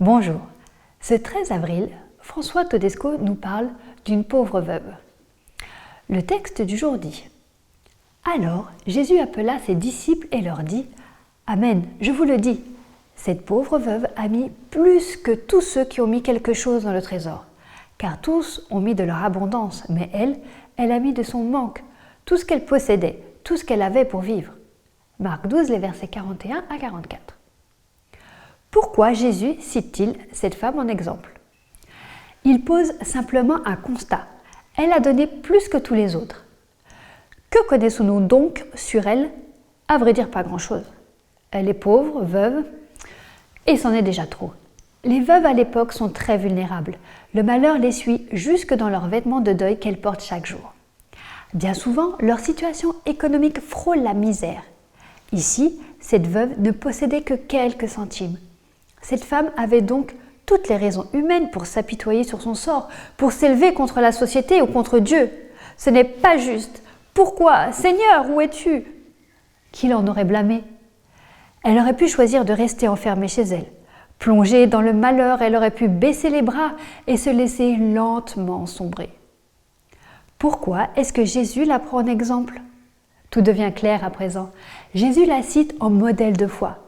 Bonjour, ce 13 avril, François Todesco nous parle d'une pauvre veuve. Le texte du jour dit « Alors Jésus appela ses disciples et leur dit « Amen, je vous le dis, cette pauvre veuve a mis plus que tous ceux qui ont mis quelque chose dans le trésor, car tous ont mis de leur abondance, mais elle a mis de son manque, tout ce qu'elle possédait, tout ce qu'elle avait pour vivre. » Marc 12, les versets 41 à 44. Pourquoi Jésus cite-t-il cette femme en exemple? Il pose simplement un constat. Elle a donné plus que tous les autres. Que connaissons-nous donc sur elle? À vrai dire, pas grand-chose. Elle est pauvre, veuve, et c'en est déjà trop. Les veuves à l'époque sont très vulnérables. Le malheur les suit jusque dans leurs vêtements de deuil qu'elles portent chaque jour. Bien souvent, leur situation économique frôle la misère. Ici, cette veuve ne possédait que quelques centimes. Cette femme avait donc toutes les raisons humaines pour s'apitoyer sur son sort, pour s'élever contre la société ou contre Dieu. Ce n'est pas juste. Pourquoi? Seigneur, où es-tu? Qui l'en aurait blâmé? Elle aurait pu choisir de rester enfermée chez elle. Plongée dans le malheur, elle aurait pu baisser les bras et se laisser lentement sombrer. Pourquoi est-ce que Jésus la prend en exemple? Tout devient clair à présent. Jésus la cite en modèle de foi.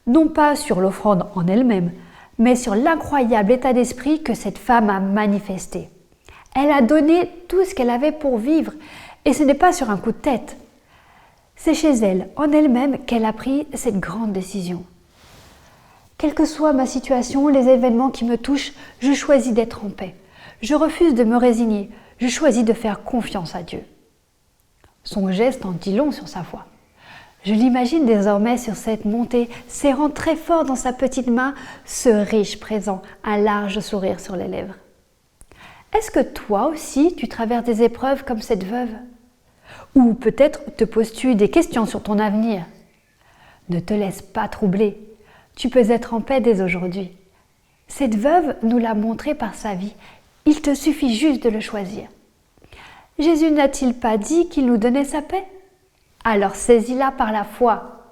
Non pas sur l'offrande en elle-même, mais sur l'incroyable état d'esprit que cette femme a manifesté. Elle a donné tout ce qu'elle avait pour vivre, et ce n'est pas sur un coup de tête. C'est chez elle, en elle-même, qu'elle a pris cette grande décision. Quelle que soit ma situation, les événements qui me touchent, je choisis d'être en paix. Je refuse de me résigner, je choisis de faire confiance à Dieu. Son geste en dit long sur sa foi. Je l'imagine désormais sur cette montée, serrant très fort dans sa petite main ce riche présent, un large sourire sur les lèvres. Est-ce que toi aussi tu traverses des épreuves comme cette veuve? Ou peut-être te poses-tu des questions sur ton avenir? Ne te laisse pas troubler, tu peux être en paix dès aujourd'hui. Cette veuve nous l'a montré par sa vie, il te suffit juste de le choisir. Jésus n'a-t-il pas dit qu'il nous donnait sa paix? Alors saisis-la par la foi.